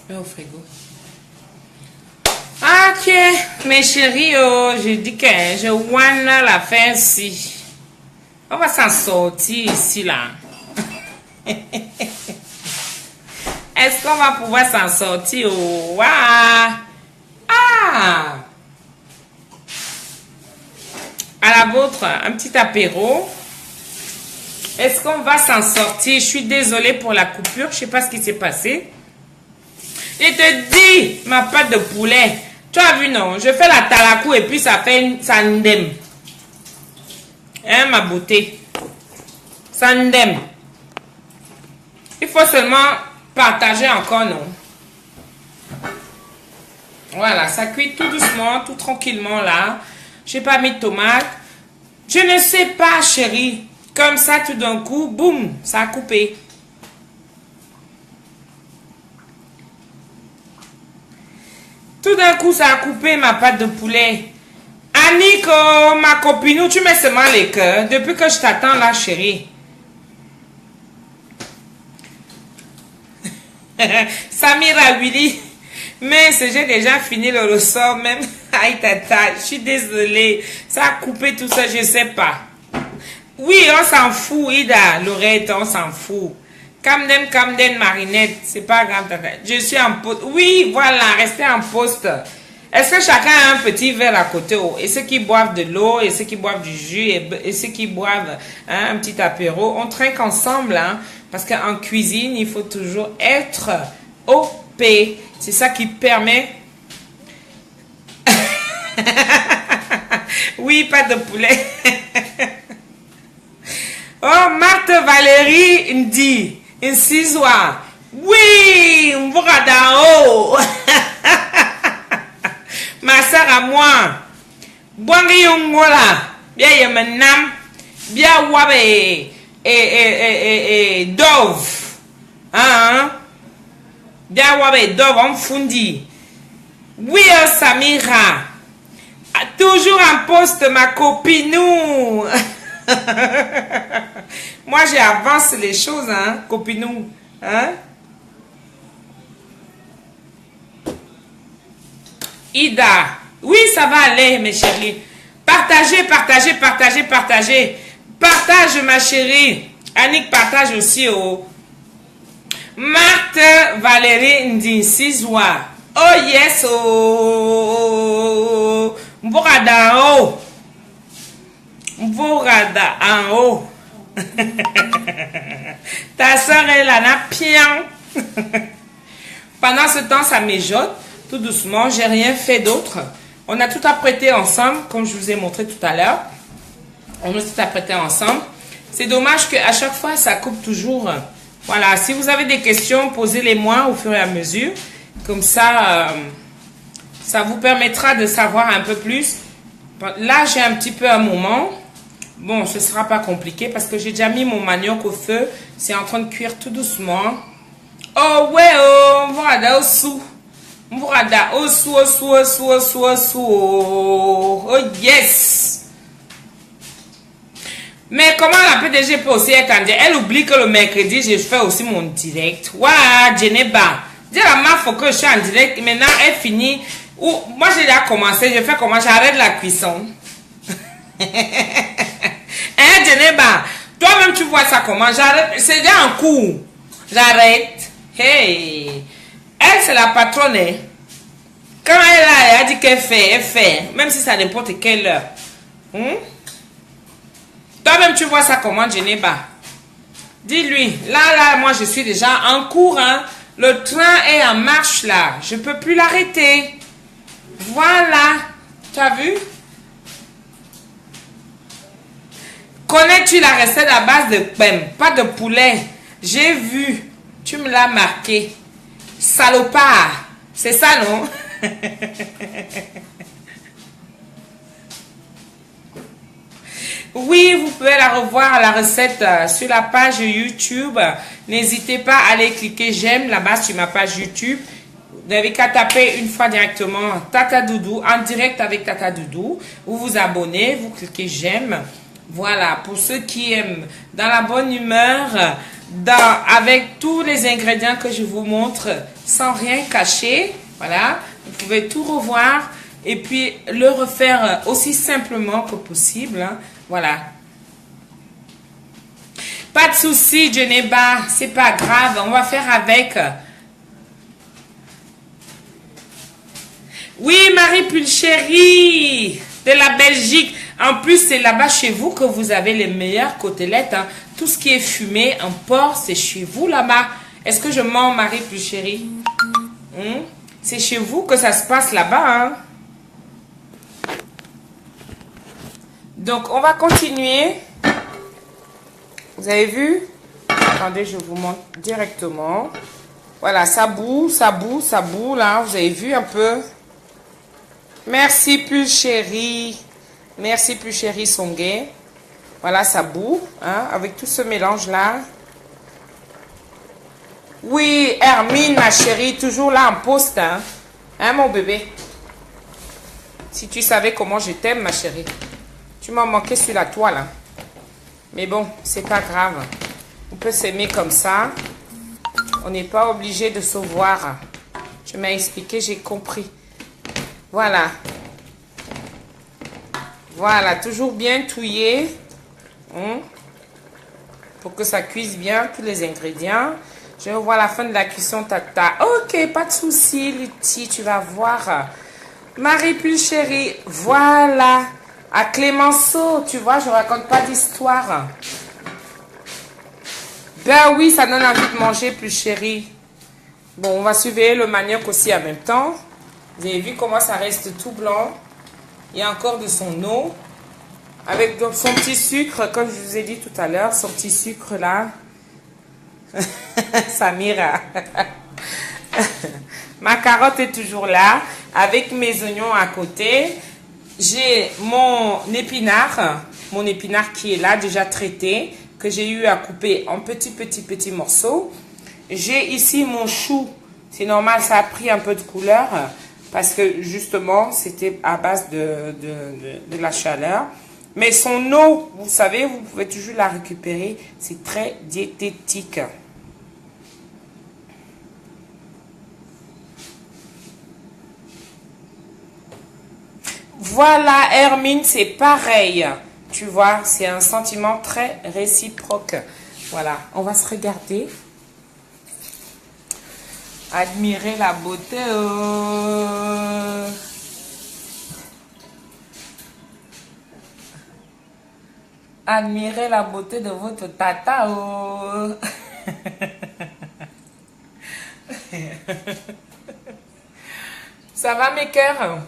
Je vais au frigo. Ok, mes chéris, oh, je dis que je want la fin ici. On va s'en sortir ici, là. Est-ce qu'on va pouvoir s'en sortir? Oh, wow. Ah! À la vôtre, un petit apéro. Est-ce qu'on va s'en sortir? Je suis désolée pour la coupure. Je ne sais pas ce qui s'est passé. Je te dis, ma pâte de poulet. Tu as vu, non? Je fais la talakou et puis ça fait ça ndem. Hein, ma beauté? Ça ndem. Il faut seulement partager encore, non? Voilà, ça cuit tout doucement, tout tranquillement là. J'ai pas mis de tomate. Je ne sais pas, chérie. Comme ça, tout d'un coup, boum, ça a coupé. Tout d'un coup, ça a coupé ma pâte de poulet. Annick, ma copine, tu mets seulement les cœurs. Depuis que je t'attends là, chérie. Samira Willy. Mais j'ai déjà fini le ressort même. Aïe tata, je suis désolée. Ça a coupé tout ça, je sais pas. Oui, on s'en fout, Ida. Lorette, on s'en fout. Camden, Marinette, c'est pas grave. Je suis en poste. Oui, voilà, restez en poste. Est-ce que chacun a un petit verre à côté? Et ceux qui boivent de l'eau, et ceux qui boivent du jus, et ceux qui boivent un petit apéro, on trinque ensemble. Hein, parce qu'en cuisine, il faut toujours être OP. C'est ça qui permet... Oui, pas de poulet. Oh, Marthe Valérie Ndi, Insiswa. Oui, Mboradao. Ma soeur à moi. Bwangi Yongola. Bien Yemenam. Bien Wabe. Dove. Hein? Bien Wabe Dove en fundi. Oui, Samira. Toujours en poste, ma copine. Moi, j'avance les choses, hein, copinou. Hein? Ida. Oui, ça va aller, mes chéris. Partagez. Partage, ma chérie. Annick partage aussi. Oh. Marthe Valérie Ndinsizwa. Oh, yes. Oh. Mborada. Oh. Mborada en haut. Ta soeur est là, n'a pian. Pendant ce temps, ça mijote tout doucement. J'ai rien fait d'autre. On a tout apprêté ensemble, comme je vous ai montré tout à l'heure. On a tout apprêté ensemble. C'est dommage qu'à chaque fois, ça coupe toujours. Voilà, si vous avez des questions, posez-les-moi au fur et à mesure. Comme ça, ça vous permettra de savoir un peu plus. Là, j'ai un petit peu un moment. Bon, ce ne sera pas compliqué parce que j'ai déjà mis mon manioc au feu. C'est en train de cuire tout doucement. Oh, ouais, oh, voilà, au sous. Voilà, au sous. Oh, yes. Mais comment la PDG peut aussi être en direct? Elle oublie que le mercredi, je fais aussi mon direct. Waouh, Geneba. Dis à ma faut que je suis en direct. Maintenant, elle finit. Moi, j'ai déjà commencé. Je fais comment? J'arrête la cuisson. Hein, Geneba, toi-même tu vois ça comment? J'arrête, c'est déjà en cours. J'arrête. Hey, elle c'est la patronne. Hein? Quand elle a dit qu'elle fait, elle fait. Même si ça n'importe quelle heure. Toi-même tu vois ça comment, Geneba? Dis-lui, là, moi je suis déjà en cours. Hein? Le train est en marche là. Je ne peux plus l'arrêter. Voilà. Tu as vu? Connais-tu la recette à base de pem? Pas de poulet. J'ai vu. Tu me l'as marqué. Salopard. C'est ça, non? Oui, vous pouvez la revoir, la recette, sur la page YouTube. N'hésitez pas à aller cliquer j'aime là-bas sur ma page YouTube. Vous n'avez qu'à taper une fois directement Tata Doudou, en direct avec Tata Doudou. Vous vous abonnez, vous cliquez j'aime. Voilà, pour ceux qui aiment, dans la bonne humeur, avec tous les ingrédients que je vous montre, sans rien cacher. Voilà, vous pouvez tout revoir et puis le refaire aussi simplement que possible. Hein. Voilà. Pas de souci, Geneba, c'est pas grave, on va faire avec. Oui, Marie Pulchéry de la Belgique. En plus, c'est là-bas chez vous que vous avez les meilleures côtelettes. Hein. Tout ce qui est fumé en porc, c'est chez vous là-bas. Est-ce que je mens, Marie Pulchéry? C'est chez vous que ça se passe là-bas. Hein. Donc, on va continuer. Vous avez vu? Attendez, je vous montre directement. Voilà, ça boue, ça boue, ça boue, là. Vous avez vu un peu? Merci, Pulchéry. Merci, Pulchéry Songué. Voilà, ça boue, hein, avec tout ce mélange-là. Oui, Hermine, ma chérie, toujours là en poste, hein. Hein, mon bébé? Si tu savais comment je t'aime, ma chérie. Tu m'as manqué sur la toile, hein. Mais bon, c'est pas grave. On peut s'aimer comme ça. On n'est pas obligé de se voir. Tu m'as expliqué, j'ai compris. Voilà. Voilà, toujours bien touillé. Pour que ça cuise bien, tous les ingrédients. Je vois la fin de la cuisson, tata. Ok, pas de souci, Lutti, tu vas voir. Marie Pulchéry, voilà. À Clémenceau, tu vois, je raconte pas d'histoire. Ben oui, ça donne envie de manger, Pulchéry. Bon, on va surveiller le manioc aussi en même temps. Vous avez vu comment ça reste tout blanc. Il y a encore de son eau. Avec son petit sucre, comme je vous ai dit tout à l'heure, son petit sucre là. Samira. Ma carotte est toujours là, avec mes oignons à côté. J'ai mon épinard qui est là, déjà traité, que j'ai eu à couper en petits morceaux. J'ai ici mon chou. C'est normal, ça a pris un peu de couleur, parce que justement, c'était à base de la chaleur. Mais son eau, vous savez, vous pouvez toujours la récupérer. C'est très diététique. Voilà, Hermine, c'est pareil. Tu vois, c'est un sentiment très réciproque. Voilà, on va se regarder. Admirer la beauté. Admirez la beauté de votre tata. Ça va, mes cœurs?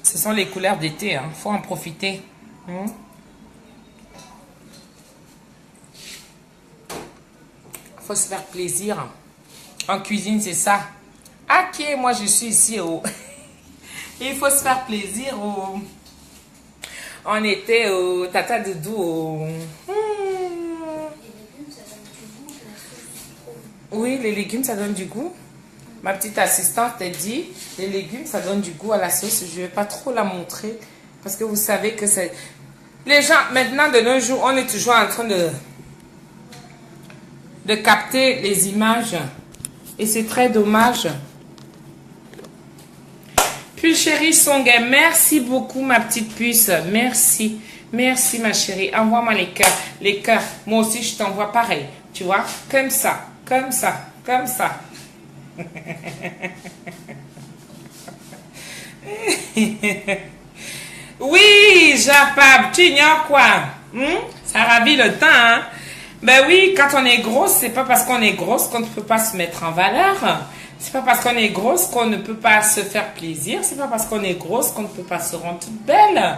Ce sont les couleurs d'été, hein. Faut en profiter. Faut se faire plaisir. En cuisine, c'est ça. Ok, moi je suis ici. Il faut se faire plaisir. En été, tata doudou. Oui, les légumes, ça donne du goût. Ma petite assistante t'a dit, les légumes, ça donne du goût à la sauce. Je ne vais pas trop la montrer. Parce que vous savez que c'est... Les gens, maintenant, de nos jours, on est toujours en train de capter les images. Et c'est très dommage. Pulchéry Songué, merci beaucoup, ma petite puce. Merci. Merci, ma chérie. Envoie-moi les cœurs. Les cœurs. Moi aussi, je t'envoie pareil. Tu vois? Comme ça. Comme ça. Comme ça. Oui, Japab, tu ignores quoi? Ça ravit le temps, hein? Ben oui, quand on est grosse, c'est pas parce qu'on est grosse qu'on ne peut pas se mettre en valeur. C'est pas parce qu'on est grosse qu'on ne peut pas se faire plaisir. C'est pas parce qu'on est grosse qu'on ne peut pas se rendre toute belle.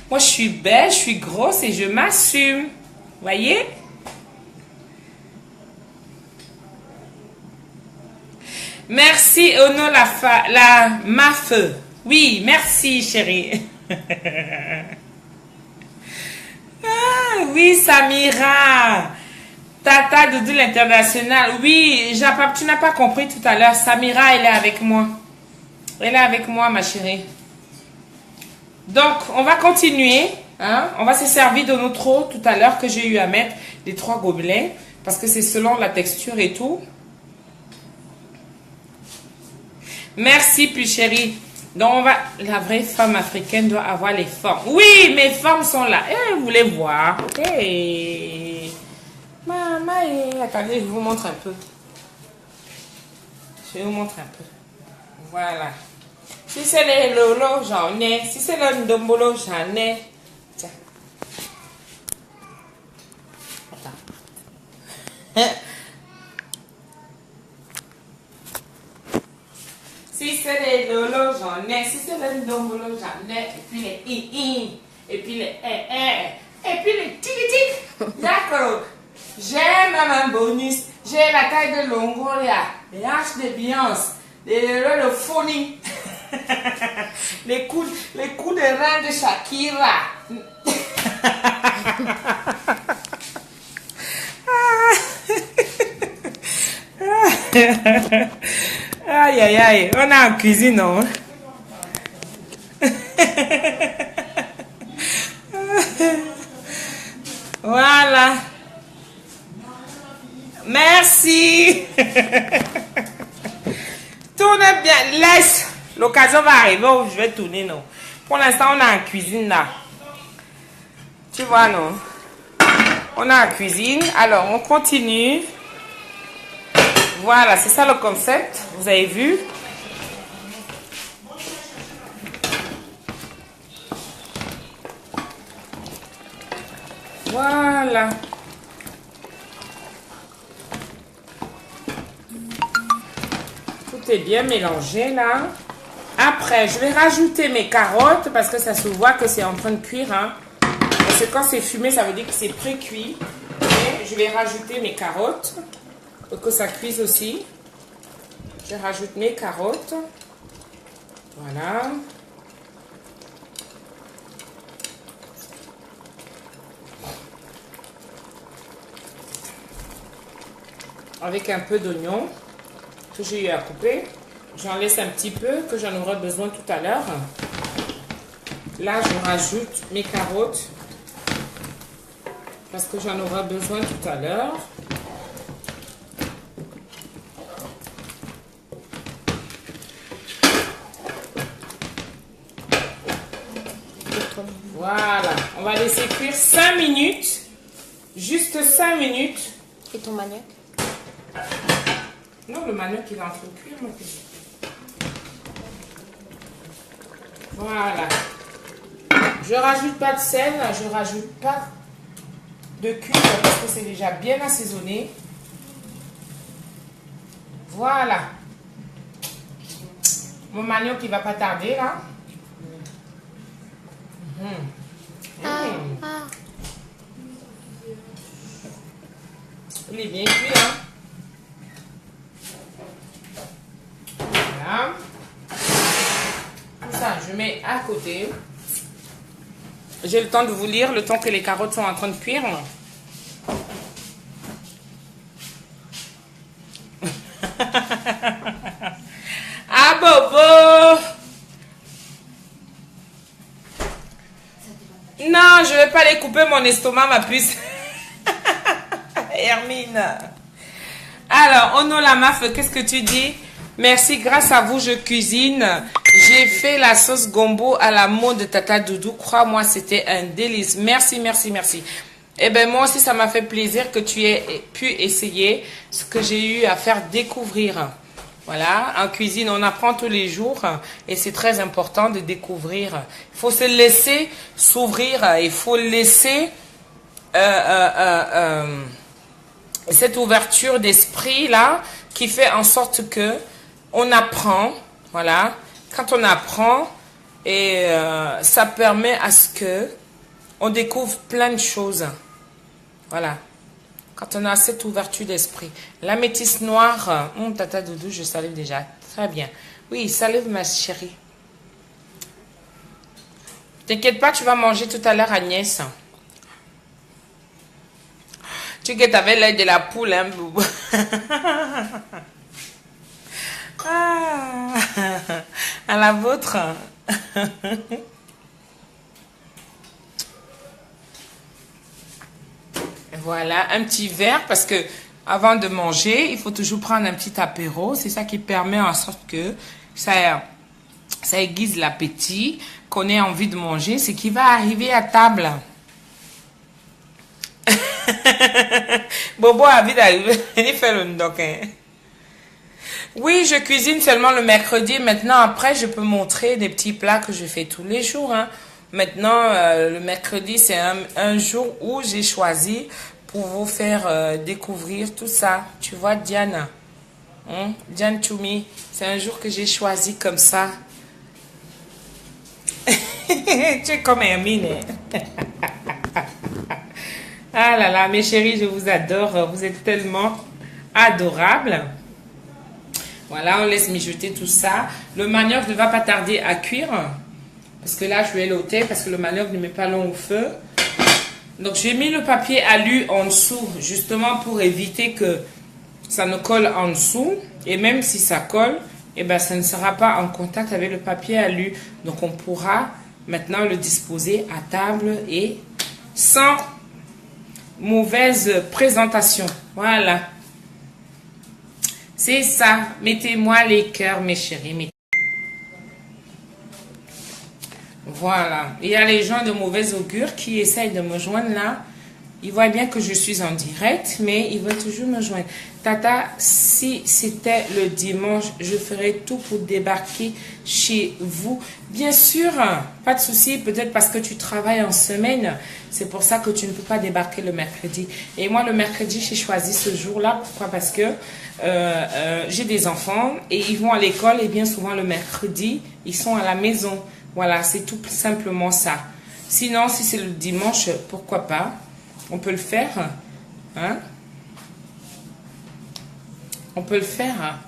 Moi, je suis belle, je suis grosse et je m'assume. Voyez? Merci, Ono la MAF. Oui, merci, chérie. Ah, oui, Samira. Tata Doudou l'international. Oui, Japap, tu n'as pas compris tout à l'heure. Samira, elle est avec moi. Elle est avec moi, ma chérie. Donc, on va continuer. Hein? On va se servir de notre eau tout à l'heure que j'ai eu à mettre les 3 gobelets. Parce que c'est selon la texture et tout. Merci, plus chérie. Donc, on va... La vraie femme africaine doit avoir les formes. Oui, mes formes sont là. Eh, vous les voir. Eh. Maman, attendez, je vous montre un peu. Je vais vous montrer un peu. Voilà. Si c'est les lolo, j'en ai. Si c'est le ndombolo, j'en ai. Tiens. Attends. Si c'est les lolo, j'en ai. Si c'est le ndombolo, j'en ai. Et puis les i. Et puis les et puis les tic. D'accord. J'ai même un bonus. J'ai la taille de Longoria, les hanches de Beyoncé, le phonie, les coups de rein de Shakira. Aïe, aïe, aïe. On est en cuisine, non? Voilà. Merci. Tourne bien. Laisse. L'occasion va arriver où je vais tourner, non? Pour l'instant, on est en cuisine, là. Tu vois, non? On est en cuisine. Alors, on continue. Voilà, c'est ça le concept. Vous avez vu? Voilà. Tout est bien mélangé là. Après, je vais rajouter mes carottes parce que ça se voit que c'est en train de cuire. Hein. Parce que quand c'est fumé, ça veut dire que c'est pré-cuit. Et je vais rajouter mes carottes pour que ça cuise aussi. Je rajoute mes carottes. Voilà. Avec un peu d'oignon que j'ai eu à couper. J'en laisse un petit peu que j'en aurai besoin tout à l'heure. Là, je rajoute mes carottes parce que j'en aurai besoin tout à l'heure. Voilà, on va laisser cuire 5 minutes. Juste 5 minutes. Et ton manioc? Non, le manioc il est en train de cuire, ma petite. Voilà. Je rajoute pas de sel, je rajoute pas de cuivre parce que c'est déjà bien assaisonné. Voilà. Mon manioc il va pas tarder là. Il est bien cuit hein. Voilà. Tout ça, je mets à côté. J'ai le temps de vous lire, le temps que les carottes sont en train de cuire. Ah bobo! Non, je vais pas les couper mon estomac, ma puce. Hermine. Alors, Ono la maf, qu'est-ce que tu dis? Merci, grâce à vous, je cuisine. J'ai fait la sauce gombo à la mode de Tata Doudou. Crois-moi, c'était un délice. Merci, merci, merci. Eh bien, moi aussi, ça m'a fait plaisir que tu aies pu essayer ce que j'ai eu à faire découvrir. Voilà, en cuisine, on apprend tous les jours et c'est très important de découvrir. Il faut se laisser s'ouvrir, il faut laisser cette ouverture d'esprit là qui fait en sorte que on apprend, voilà. Quand on apprend et ça permet à ce que on découvre plein de choses, voilà. Quand on a cette ouverture d'esprit. La métisse noire, Tata Doudou, je salive déjà. Très bien. Oui, salive ma chérie. T'inquiète pas, tu vas manger tout à l'heure, Agnès. Tu guettes avec l'œil de la poule, hein, boubou. Ah, à la vôtre. Voilà, un petit verre parce que avant de manger, il faut toujours prendre un petit apéro. C'est ça qui permet en sorte que ça aiguise l'appétit, qu'on ait envie de manger. C'est qui va arriver à table. Bobo a envie d'arriver. Il fait le ndokin. Oui, je cuisine seulement le mercredi. Maintenant, après, je peux montrer des petits plats que je fais tous les jours. Hein. Maintenant, le mercredi, c'est un jour où j'ai choisi pour vous faire découvrir tout ça. Tu vois, Diana, Diane Choumi, c'est un jour que j'ai choisi comme ça. Tu es comme Hermine. Ah là là, mes chéris, je vous adore. Vous êtes tellement adorables. Voilà, on laisse mijoter tout ça. Le manioc ne va pas tarder à cuire. Parce que là, je vais l'ôter parce que le manioc ne met pas long au feu. Donc, j'ai mis le papier alu en dessous, justement pour éviter que ça ne colle en dessous. Et même si ça colle, eh ben, ça ne sera pas en contact avec le papier alu. Donc, on pourra maintenant le disposer à table et sans mauvaise présentation. Voilà. C'est ça. Mettez-moi les cœurs, mes chéris. Voilà. Il y a les gens de mauvaise augure qui essayent de me joindre là. Ils voient bien que je suis en direct, mais ils veulent toujours me joindre. Tata, si c'était le dimanche, je ferais tout pour débarquer chez vous. Bien sûr, pas de souci. Peut-être parce que tu travailles en semaine. C'est pour ça que tu ne peux pas débarquer le mercredi. Et moi, le mercredi, j'ai choisi ce jour-là. Pourquoi? Parce que j'ai des enfants et ils vont à l'école et bien souvent le mercredi, ils sont à la maison. Voilà, c'est tout simplement ça. Sinon, si c'est le dimanche, pourquoi pas? On peut le faire. Hein? On peut le faire.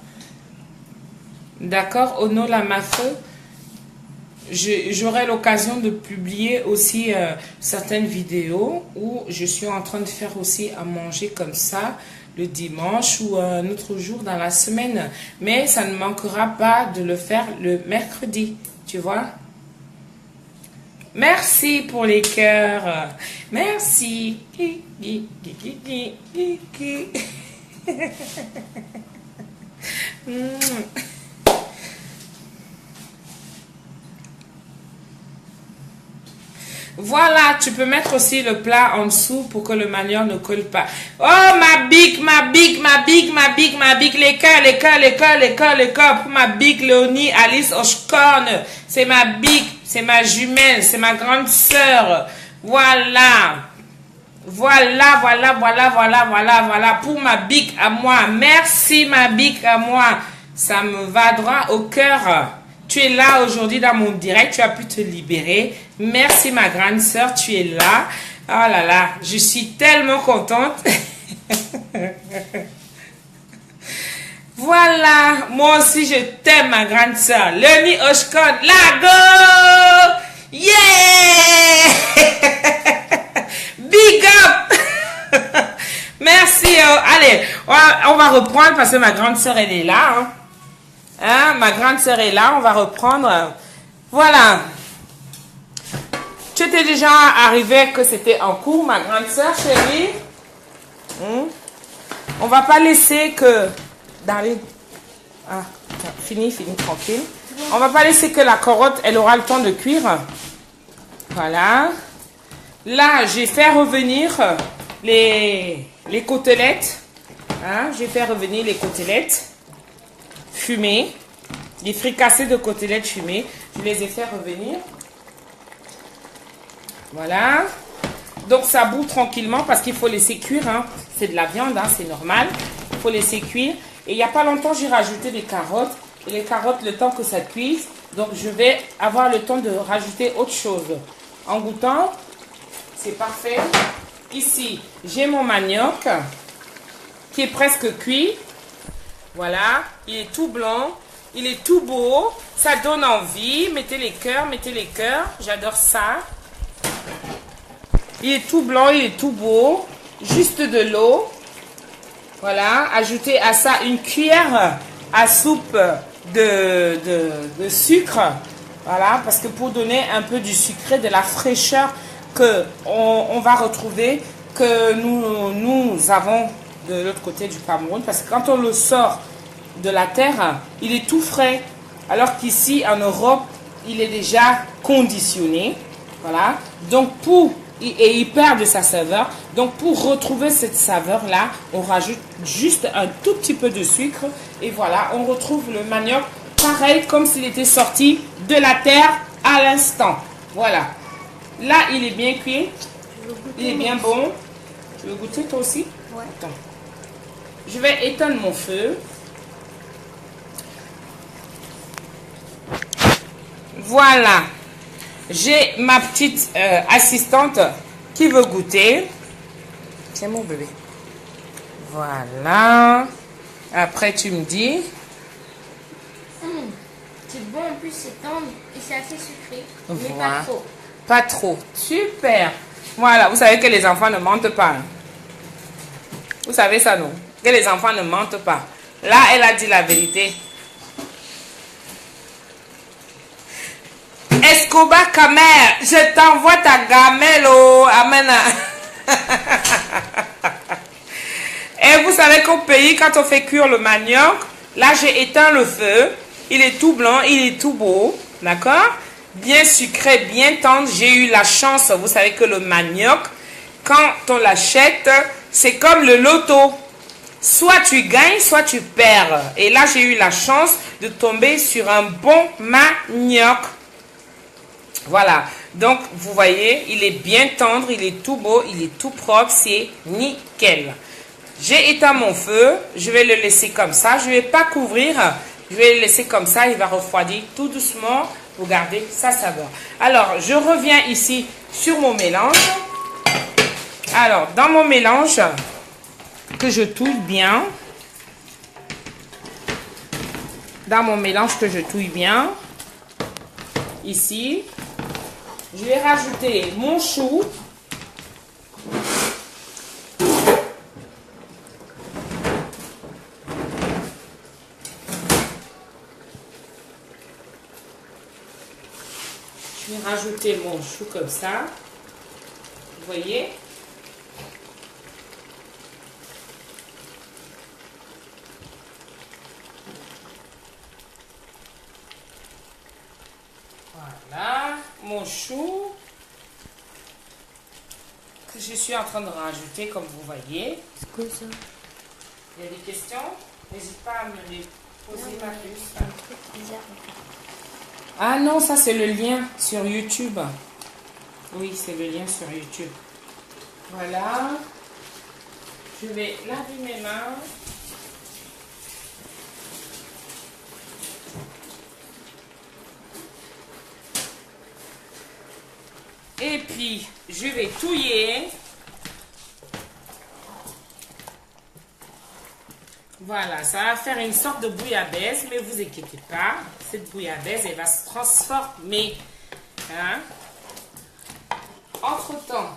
D'accord, Ono Lamafeu. J'aurai l'occasion de publier aussi certaines vidéos où je suis en train de faire aussi à manger comme ça le dimanche ou un autre jour dans la semaine. Mais ça ne manquera pas de le faire le mercredi. Tu vois? Merci pour les cœurs. Merci. Voilà, tu peux mettre aussi le plat en dessous pour que le manioc ne colle pas. Oh, ma bique, les cœurs, pour ma bique, Léonie, Alice Oshkorn. C'est ma bique, c'est ma jumelle, c'est ma grande sœur. Voilà. Voilà, pour ma bique à moi. Merci, ma bique à moi. Ça me va droit au cœur. Tu es là aujourd'hui dans mon direct, tu as pu te libérer. Merci ma grande sœur, tu es là. Oh là là, je suis tellement contente. Voilà, moi aussi je t'aime ma grande sœur. Léonie Oshkorn, la go! Yeah! Big up! Merci. Allez, on va reprendre parce que ma grande sœur elle est là. Hein, ma grande sœur est là, on va reprendre. Voilà. Tu étais déjà arrivé que c'était en cours, ma grande sœur chérie. On va pas laisser que... fini, tranquille. On va pas laisser que la carotte, elle aura le temps de cuire. Voilà. Là, j'ai fait revenir les côtelettes. Hein, j'ai fait revenir les côtelettes fumées, les fricassés de côtelettes fumées. Je les ai fait revenir. Voilà. Donc, ça bout tranquillement parce qu'il faut laisser cuire. Hein. C'est de la viande, hein, c'est normal. Il faut laisser cuire. Et il n'y a pas longtemps, j'ai rajouté des carottes. Et les carottes, le temps que ça cuise. Donc, je vais avoir le temps de rajouter autre chose. En goûtant, c'est parfait. Ici, j'ai mon manioc qui est presque cuit. Voilà, il est tout blanc, il est tout beau, ça donne envie. Mettez les cœurs, j'adore ça. Il est tout blanc, il est tout beau, juste de l'eau. Voilà, ajoutez à ça une cuillère à soupe de sucre. Voilà, parce que pour donner un peu du sucré, de la fraîcheur que on va retrouver que nous avons de l'autre côté du Cameroun, parce que quand on le sort de la terre, il est tout frais, alors qu'ici en Europe, il est déjà conditionné. Voilà. Donc et il perd de sa saveur. Donc pour retrouver cette saveur là, on rajoute juste un tout petit peu de sucre et voilà, on retrouve le manioc pareil comme s'il était sorti de la terre à l'instant. Voilà. Là, il est bien cuit. Il est bien bon. Tu veux goûter toi aussi? Ouais. Attends. Je vais éteindre mon feu. Voilà. J'ai ma petite assistante qui veut goûter. Tiens mon bébé. Voilà. Après, tu me dis. C'est bon, en plus c'est tendre et c'est assez sucré. Mais Voilà. pas trop. Pas trop. Super. Voilà. Vous savez que les enfants ne mentent pas. Vous savez ça, non? Que les enfants ne mentent pas. Là, elle a dit la vérité. Escobar Camer, je t'envoie ta gamelle, oh, amen. Et vous savez qu'au pays, quand on fait cuire le manioc, là j'ai éteint le feu, il est tout blanc, il est tout beau, d'accord? Bien sucré, bien tendre, j'ai eu la chance, vous savez que le manioc, quand on l'achète, c'est comme le loto. Soit tu gagnes, soit tu perds. Et là j'ai eu la chance de tomber sur un bon manioc. Voilà, donc vous voyez, il est bien tendre, il est tout beau, il est tout propre, c'est nickel. J'ai éteint mon feu, je vais le laisser comme ça, je ne vais pas couvrir, je vais le laisser comme ça, il va refroidir tout doucement pour garder sa saveur. Alors, je reviens ici sur mon mélange. Alors, dans mon mélange, que je touille bien, ici, je vais rajouter mon chou. Je vais rajouter mon chou comme ça. Vous voyez? Voilà, mon chou que je suis en train de rajouter comme vous voyez. C'est quoi ça? Il y a des questions? N'hésite pas à me les poser ma puce. Un truc bizarre. Ah non, ça c'est le lien sur YouTube. Oui, c'est le lien sur YouTube. Voilà. Je vais laver mes mains. Et puis, je vais touiller. Voilà, ça va faire une sorte de bouillabaisse, mais vous inquiétez pas. Cette bouillabaisse, elle va se transformer. Hein? Entre-temps,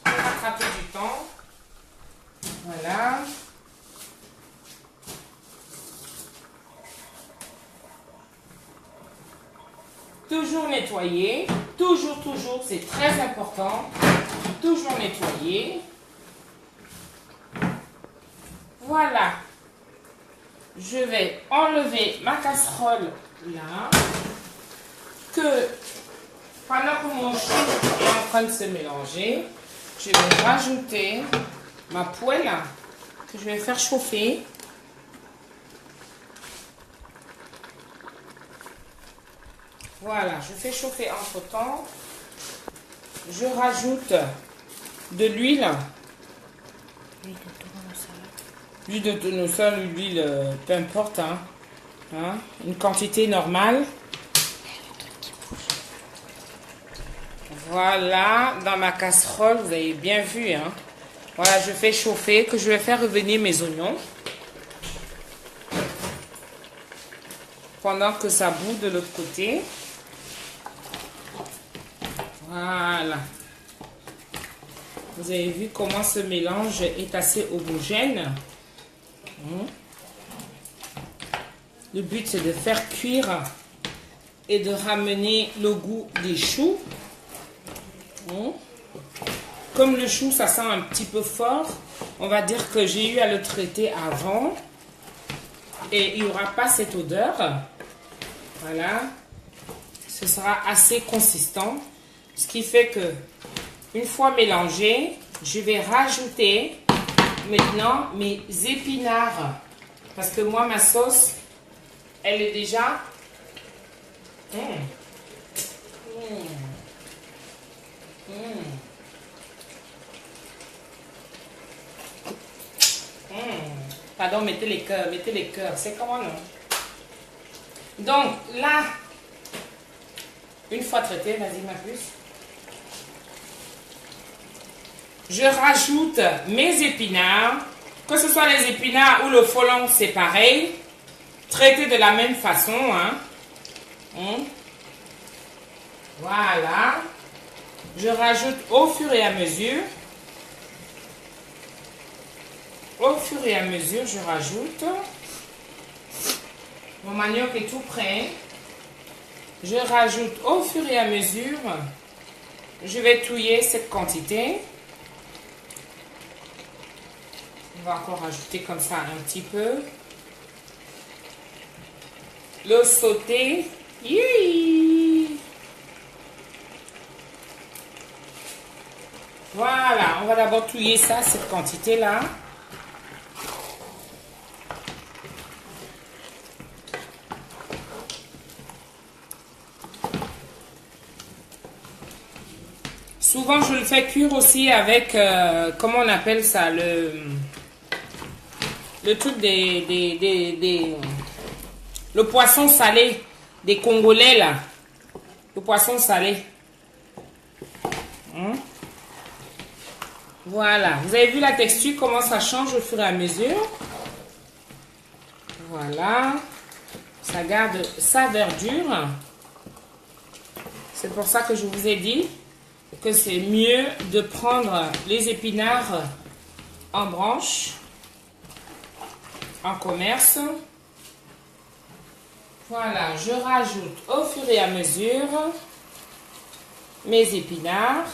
on va rattraper du temps. Voilà. Toujours nettoyer. Toujours, c'est très important. Toujours nettoyer. Voilà. Je vais enlever ma casserole là. Que pendant que mon chou est en train de se mélanger, je vais rajouter ma poêle que je vais faire chauffer. Voilà, je fais chauffer entre temps. Je rajoute de l'huile. L'huile de tournesol, l'huile, peu importe. Hein, une quantité normale. Voilà, dans ma casserole, vous avez bien vu. Hein. Voilà, je fais chauffer, que je vais faire revenir mes oignons. Pendant que ça bout de l'autre côté. Voilà. Vous avez vu comment ce mélange est assez homogène. Le but, c'est de faire cuire et de ramener le goût des choux. comme le chou, ça sent un petit peu fort, on va dire que j'ai eu à le traiter avant. Et il n'y aura pas cette odeur. Voilà. Ce sera assez consistant. Ce qui fait que, une fois mélangé, je vais rajouter maintenant mes épinards. Parce que moi, ma sauce, elle est déjà... Pardon, mettez les cœurs, c'est comment non? Donc là, une fois traité, vas-y ma puce. Je rajoute mes épinards, que ce soit les épinards ou le folon, c'est pareil. Traité de la même façon, hein. Voilà. Je rajoute au fur et à mesure. Au fur et à mesure, je rajoute. Mon manioc est tout prêt. Je rajoute au fur et à mesure. Je vais touiller cette quantité. On va encore rajouter comme ça un petit peu. Le sauté. Voilà, on va d'abord touiller ça, cette quantité-là. Souvent, je le fais cuire aussi avec, comment on appelle ça, le truc le poisson salé, des Congolais là. Le poisson salé. Voilà, vous avez vu la texture, comment ça change au fur et à mesure. Voilà, ça garde sa verdure. C'est pour ça que je vous ai dit que c'est mieux de prendre les épinards en branche, en commerce. Voilà, je rajoute au fur et à mesure mes épinards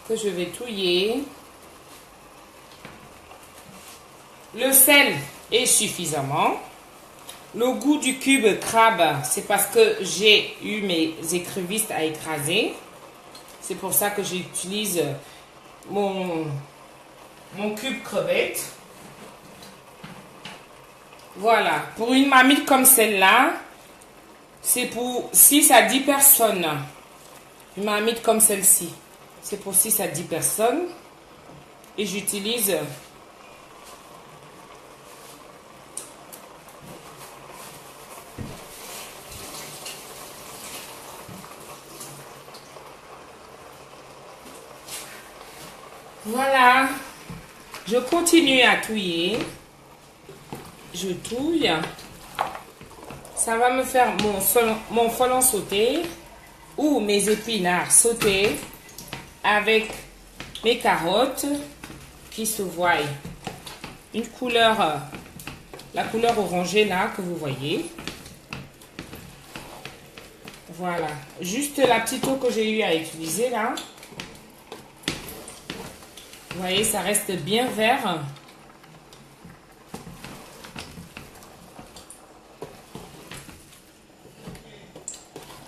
que je vais touiller. Le sel est suffisamment. Le goût du cube crabe, c'est parce que j'ai eu mes écrevisses à écraser. C'est pour ça que j'utilise mon cube crevette. Voilà, pour une marmite comme celle-là, c'est pour 6 à 10 personnes. Une marmite comme celle-ci, c'est pour 6 à 10 personnes. Et j'utilise voilà, je continue à touiller. Je touille. Ça va me faire mon folon sauté ou mes épinards sautés avec mes carottes qui se voient une couleur, la couleur orangée là que vous voyez. Voilà, juste la petite eau que j'ai eu à utiliser là. Vous voyez, ça reste bien vert.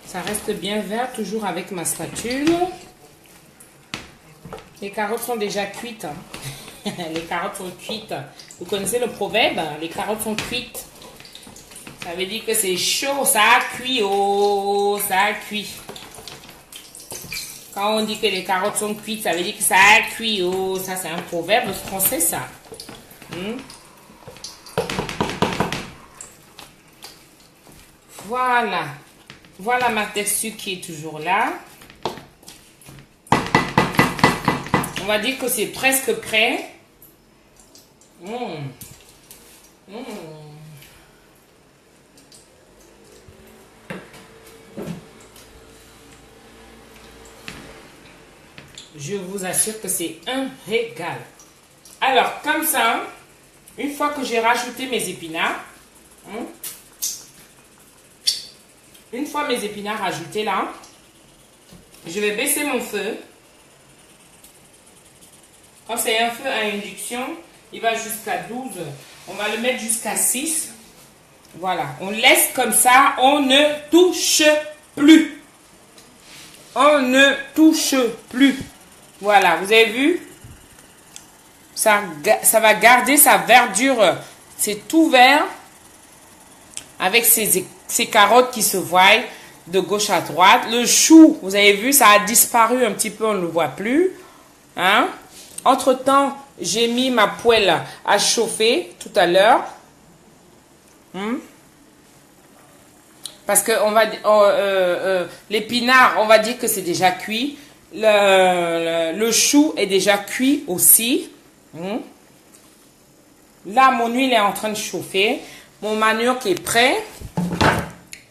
Ça reste bien vert, toujours avec ma spatule. Les carottes sont déjà cuites. Les carottes sont cuites. Vous connaissez le proverbe, les carottes sont cuites. Ça veut dire que c'est chaud, ça a cuit, oh, ça a cuit. Quand on dit que les carottes sont cuites, ça veut dire que ça a cuit, oh, ça c'est un proverbe français, ça. Voilà. Voilà ma texture qui est toujours là. On va dire que c'est presque prêt. Je vous assure que c'est un régal. Alors, comme ça, une fois que j'ai rajouté mes épinards, une fois mes épinards ajoutés là, je vais baisser mon feu. Comme c'est un feu à induction, il va jusqu'à 12. On va le mettre jusqu'à 6. Voilà, on laisse comme ça, on ne touche plus. On ne touche plus. Voilà, vous avez vu? Ça va garder sa verdure. C'est tout vert avec ces carottes qui se voient de gauche à droite. Le chou, vous avez vu, ça a disparu un petit peu, on ne le voit plus. Hein? Entre-temps, j'ai mis ma poêle à chauffer tout à l'heure. Parce que l'épinard, on va dire que c'est déjà cuit. Le chou est déjà cuit aussi. Là, mon huile est en train de chauffer. Mon manioc est prêt.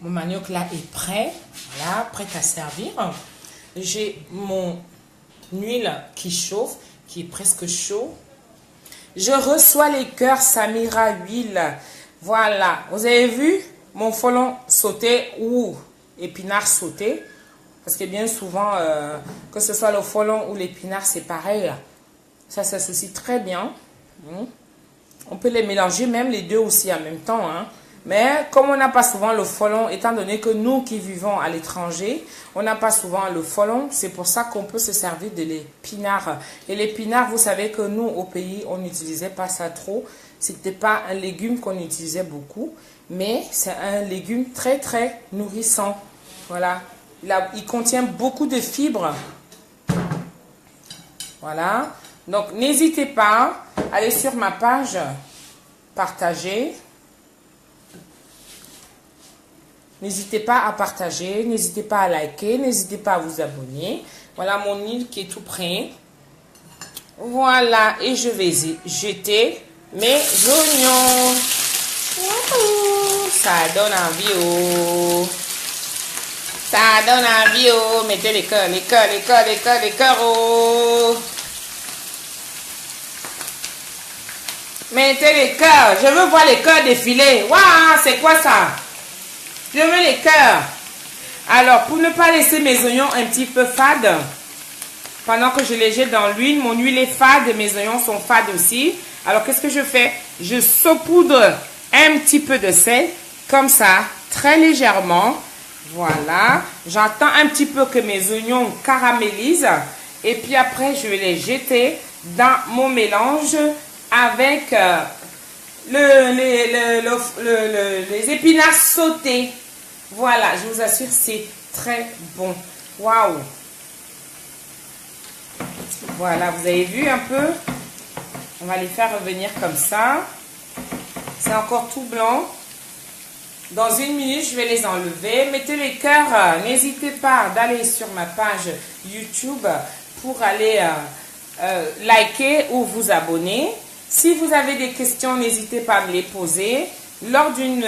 Mon manioc là est prêt. Voilà, prêt à servir. J'ai mon huile qui chauffe, qui est presque chaud. Je reçois les cœurs Samira huile. Voilà, vous avez vu mon folon sauté ou épinard sauté. Parce que bien souvent, que ce soit le folon ou l'épinard, c'est pareil. Ça s'associe très bien. On peut les mélanger même les deux aussi en même temps. Hein. Mais comme on n'a pas souvent le folon, étant donné que nous qui vivons à l'étranger, on n'a pas souvent le folon, c'est pour ça qu'on peut se servir de l'épinard. Et l'épinard, vous savez que nous, au pays, on n'utilisait pas ça trop. C'était pas un légume qu'on utilisait beaucoup, mais c'est un légume très très nourrissant. Voilà. Il contient beaucoup de fibres. Voilà. Donc, n'hésitez pas, allez sur ma page, partager. N'hésitez pas à partager, n'hésitez pas à liker, n'hésitez pas à vous abonner. Voilà mon huile qui est tout prêt. Voilà, et je vais jeter mes oignons. Wouhou, ça donne envie, oh. Ça donne envie, oh. Mettez les cœurs, oh. Mettez les cœurs. Je veux voir les cœurs défiler. Waouh, c'est quoi ça? Je veux les cœurs. Alors, pour ne pas laisser mes oignons un petit peu fades, pendant que je les jette dans l'huile, mon huile est fade, mes oignons sont fades aussi. Alors, qu'est-ce que je fais? Je saupoudre un petit peu de sel, comme ça, très légèrement. Voilà. J'attends un petit peu que mes oignons caramélisent. Et puis après, je vais les jeter dans mon mélange avec les épinards sautés. Voilà, je vous assure, c'est très bon. Waouh! Voilà, vous avez vu un peu? On va les faire revenir comme ça. C'est encore tout blanc. Dans une minute, je vais les enlever. Mettez les cœurs. N'hésitez pas d'aller sur ma page YouTube pour aller liker ou vous abonner. Si vous avez des questions, n'hésitez pas à me les poser. Lors d'une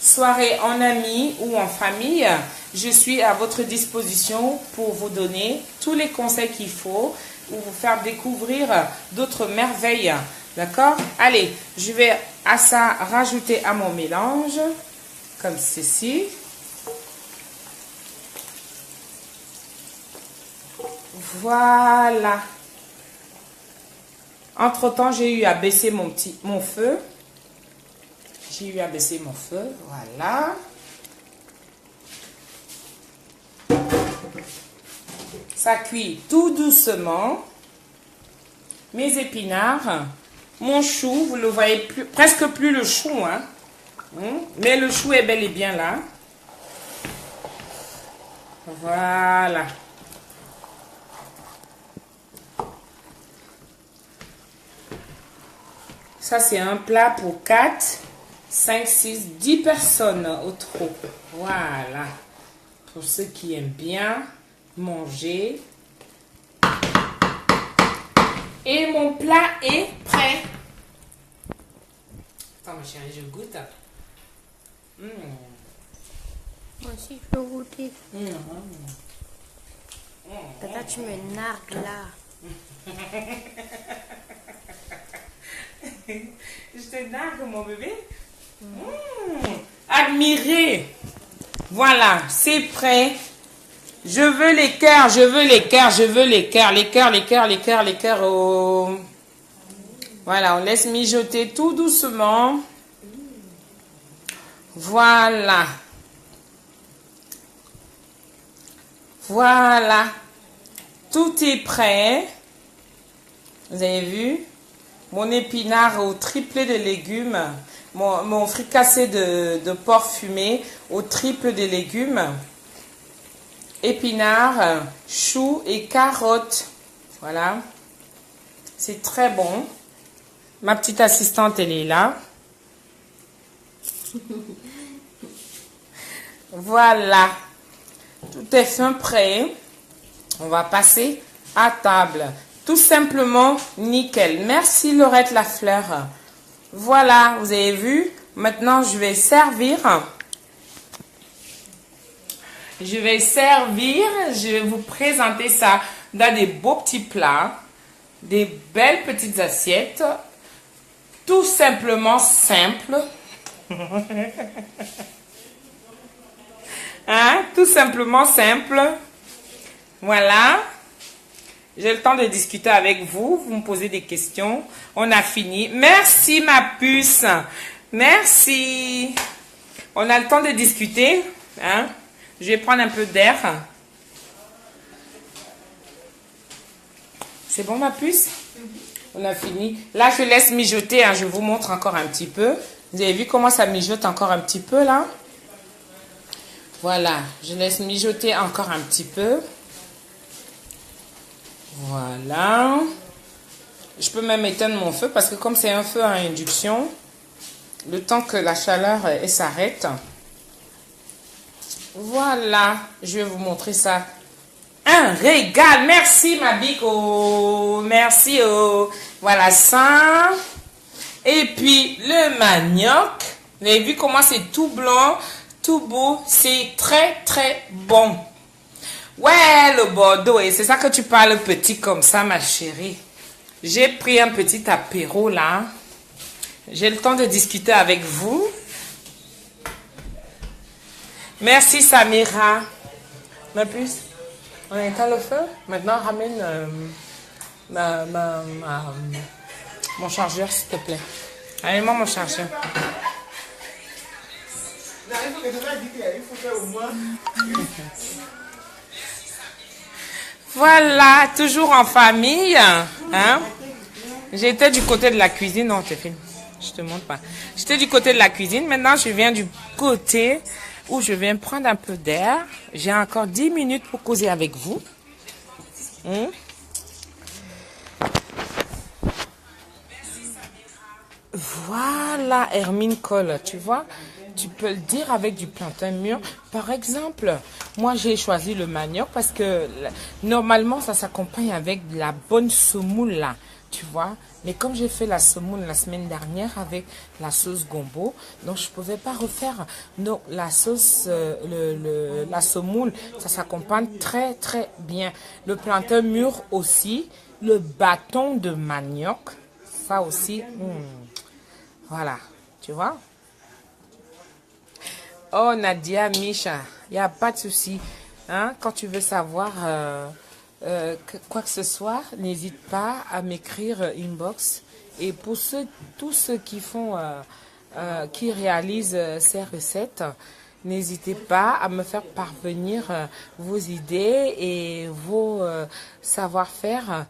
soirée en amis ou en famille, je suis à votre disposition pour vous donner tous les conseils qu'il faut ou vous faire découvrir d'autres merveilles. D'accord? Allez, je vais à ça rajouter à mon mélange, comme ceci. Voilà. Entre-temps, j'ai eu à baisser mon feu. J'ai eu à baisser mon feu. Voilà. Ça cuit tout doucement. Mes épinards. Mon chou, vous ne le voyez plus, presque plus le chou. Hein. Mais le chou est bel et bien là. Voilà. Ça, c'est un plat pour 4, 5, 6, 10 personnes au trop. Voilà. Pour ceux qui aiment bien manger. Et mon plat est prêt. Attends, ma chérie, je goûte. Moi aussi, je peux goûter. Tata, tu me nargues là. Je te nargue, mon bébé. Admirez. Voilà, c'est prêt. Je veux les cœurs, je veux les cœurs, je veux les cœurs, les cœurs, les cœurs, les cœurs, les cœurs. Oh. Voilà, on laisse mijoter tout doucement. Voilà. Voilà. Tout est prêt. Vous avez vu? Mon épinard au triplé de légumes. Mon fricassé de porc fumé au triple de légumes. Épinards, choux et carottes. Voilà. C'est très bon. Ma petite assistante, elle est là. Voilà. Tout est fin prêt. On va passer à table. Tout simplement nickel. Merci Laurette Lafleur. Voilà, vous avez vu. Maintenant, je vais servir. Je vais vous présenter ça dans des beaux petits plats, des belles petites assiettes, tout simplement simple. Hein? Tout simplement simple. Voilà. J'ai le temps de discuter avec vous. Vous me posez des questions. On a fini. Merci ma puce. Merci. On a le temps de discuter. Hein? Je vais prendre un peu d'air. C'est bon ma puce? On a fini. Là, je laisse mijoter. Hein. Je vous montre encore un petit peu. Vous avez vu comment ça mijote encore un petit peu là? Voilà. Je laisse mijoter encore un petit peu. Voilà. Je peux même éteindre mon feu parce que comme c'est un feu à induction, le temps que la chaleur s'arrête. Voilà. Je vais vous montrer ça. Un régal. Merci ma bique. Oh, merci. Oh. Voilà ça. Et puis le manioc. Vous avez vu comment c'est tout blanc, tout beau. C'est très très bon. Ouais, le Bordeaux. Et c'est ça que tu parles petit comme ça, ma chérie. J'ai pris un petit apéro là. J'ai le temps de discuter avec vous. Merci Samira. Ma puce, on a éteint le feu. Maintenant, ramène mon chargeur, s'il te plaît. Allez-moi mon chargeur. Voilà, toujours en famille. Hein? J'étais du côté de la cuisine. Non, c'est fini. Je te montre pas. J'étais du côté de la cuisine. Maintenant, je viens du côté où je viens prendre un peu d'air. J'ai encore 10 minutes pour causer avec vous. Voilà, Hermine Cole, tu vois, tu peux le dire avec du plantain mûr. Par exemple, moi j'ai choisi le manioc parce que normalement ça s'accompagne avec de la bonne semoule là, tu vois. Mais comme j'ai fait la semoule la semaine dernière avec la sauce gombo, donc je pouvais pas refaire. Donc la sauce, la semoule, ça s'accompagne très très bien. Le plantain mûr aussi, le bâton de manioc, ça aussi. Voilà, tu vois. Oh Nadia, Micha, il n'y a pas de souci. Hein? Quand tu veux savoir quoi que ce soit, n'hésite pas à m'écrire inbox. Et pour tous ceux qui font, qui réalisent ces recettes, n'hésitez pas à me faire parvenir vos idées et vos savoir-faire.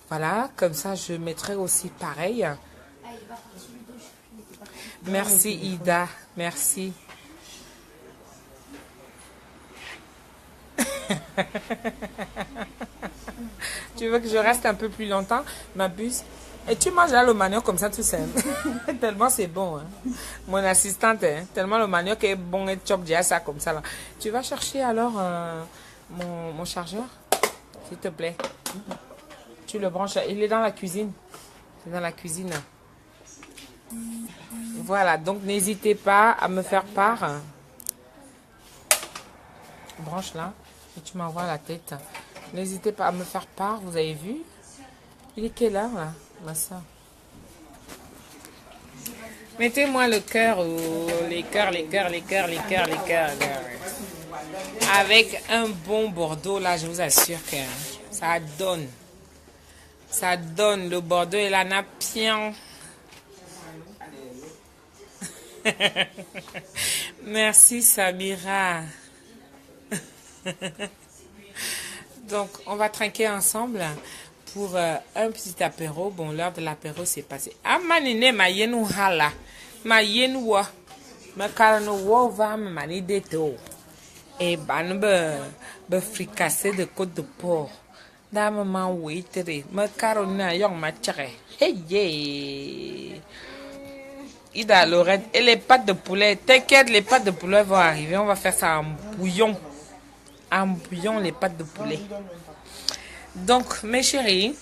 Voilà, comme ça je mettrai aussi pareil. Merci Ida, merci. Tu veux que je reste un peu plus longtemps, ma puce? Et tu manges là le manioc comme ça tout seul. Tellement c'est bon. Hein? Mon assistante, hein? Tellement le manioc est bon et chop déjà ça comme ça. Là. Tu vas chercher alors mon chargeur, s'il te plaît. Tu le branches, il est dans la cuisine. C'est dans la cuisine. Voilà, donc n'hésitez pas à me faire part. Branche là et tu m'envoies la tête. N'hésitez pas à me faire part, vous avez vu? Il est quelle heure là, ma soeur? Mettez-moi le cœur, les cœurs, les cœurs, les cœurs, les cœurs, les cœurs. avec un bon Bordeaux, là, je vous assure que ça donne. Ça donne. Le Bordeaux et la napion. Merci Samira. Donc, on va trinquer ensemble pour un petit apéro. Bon, l'heure de l'apéro, c'est passé. Ah, manine, ma yenu hala. Ma yenu wa. Ma karano wa va me manide to. Et ban be fricassé de côte de porc. Da maman waitere. Ma carona yong ma tchare. Hey yeah. Ida Lorette. Et les pâtes de poulet. T'inquiète, les pâtes de poulet vont arriver. On va faire ça en bouillon. En bouillon, les pâtes de poulet. Donc, mes chéris,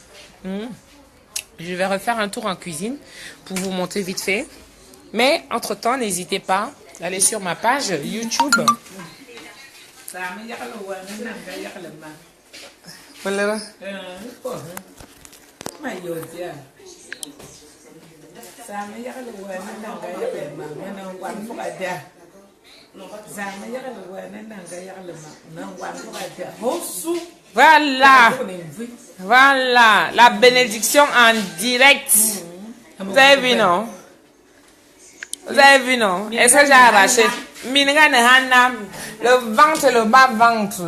je vais refaire un tour en cuisine pour vous montrer vite fait. Mais, entre-temps, n'hésitez pas à aller sur ma page YouTube. Voilà. Voilà. Voilà. La bénédiction en direct. Vous avez vu, non? Vous avez vu, non? Est-ce que j'ai arraché? Le ventre et le bas ventre.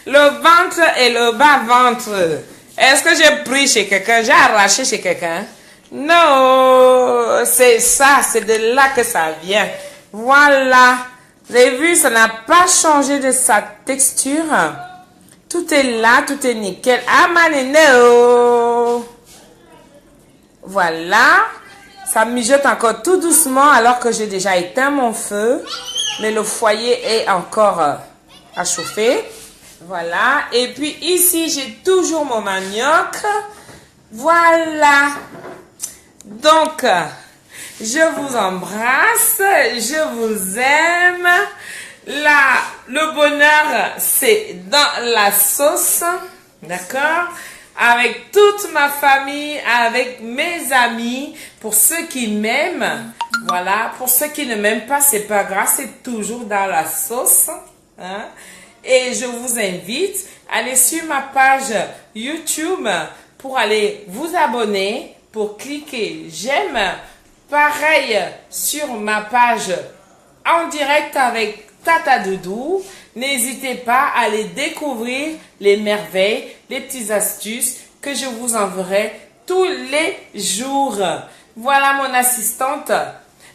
Le ventre et le bas ventre. Est-ce que j'ai pris chez quelqu'un? J'ai arraché chez quelqu'un? Non, c'est ça, c'est de là que ça vient. Voilà. Vous avez vu, ça n'a pas changé de sa texture. Tout est là, tout est nickel. Ah, maneno. Voilà. Ça mijote encore tout doucement alors que j'ai déjà éteint mon feu. Mais le foyer est encore à chauffer. Voilà. Et puis ici, j'ai toujours mon manioc. Voilà. Donc, je vous embrasse. Je vous aime. Là, le bonheur, c'est dans la sauce. D'accord? Avec toute ma famille, avec mes amis, pour ceux qui m'aiment, voilà, pour ceux qui ne m'aiment pas, c'est pas grave, c'est toujours dans la sauce, hein. Et je vous invite à aller sur ma page YouTube pour aller vous abonner, pour cliquer j'aime, pareil sur ma page en direct avec Tata Doudou. N'hésitez pas à aller découvrir les merveilles, les petites astuces que je vous enverrai tous les jours. Voilà mon assistante.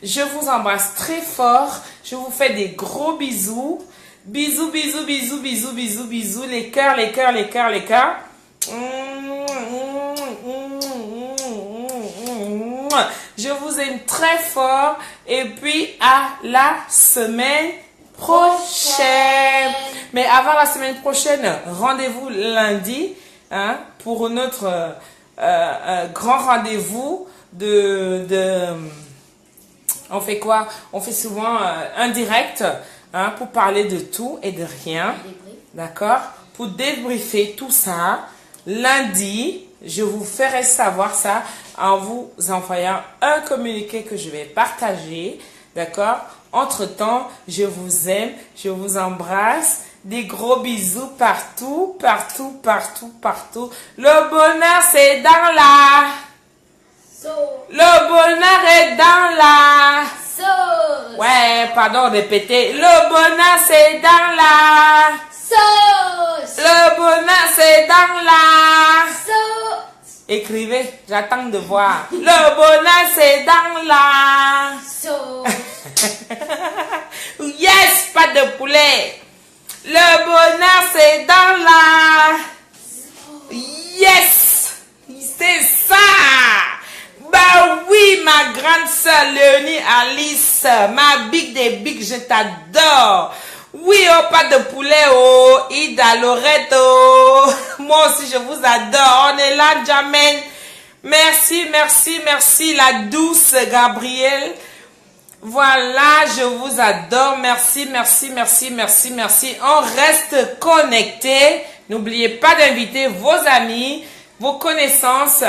Je vous embrasse très fort. Je vous fais des gros bisous. Bisous, bisous, bisous, bisous, bisous, bisous. Les cœurs, les cœurs, les cœurs, les cœurs. Je vous aime très fort. Et puis, à la semaine prochaine. Mais avant la semaine prochaine, rendez-vous lundi, hein, pour notre grand rendez-vous on fait quoi? On fait souvent un direct, hein, pour parler de tout et de rien. D'accord? Pour débriefer tout ça. Lundi, je vous ferai savoir ça en vous envoyant un communiqué que je vais partager. D'accord? Entre-temps, je vous aime, je vous embrasse. Des gros bisous partout, partout, partout, partout. Le bonheur, c'est dans la... Le bonheur est dans la... Sauce. Ouais, pardon, répétez. Le bonheur, c'est dans la... Sauce. Le bonheur, c'est dans la... Sauce. Écrivez, j'attends de voir. Le bonheur, c'est dans la... Sauce. Yes, pas de poulet. Le bonheur, c'est dans la... Yes, c'est ça. Bah oui, ma grande sœur Léonie Alice, ma big des big, je t'adore. Oui, oh, pas de poulet, oh, Ida Lorette, oh. Moi aussi, je vous adore. On est là, Jamen. Merci, merci, merci, la douce Gabrielle. Voilà, je vous adore. Merci, merci, merci, merci, merci. On reste connectés. N'oubliez pas d'inviter vos amis, vos connaissances,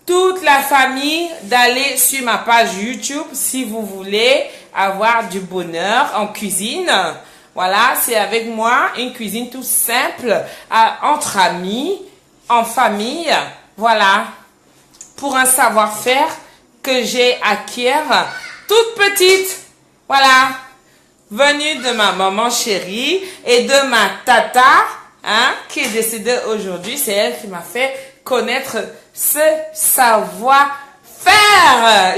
toute la famille, d'aller sur ma page YouTube si vous voulez. avoir du bonheur en cuisine. Voilà, c'est avec moi une cuisine tout simple, entre amis, en famille. Voilà, pour un savoir-faire que j'ai acquis toute petite. Voilà, venue de ma maman chérie et de ma tata, hein, qui est décédée aujourd'hui. C'est elle qui m'a fait connaître ce savoir-faire.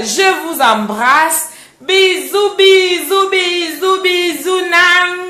Je vous embrasse. Bisous, bisous, bisous, bisous, nan.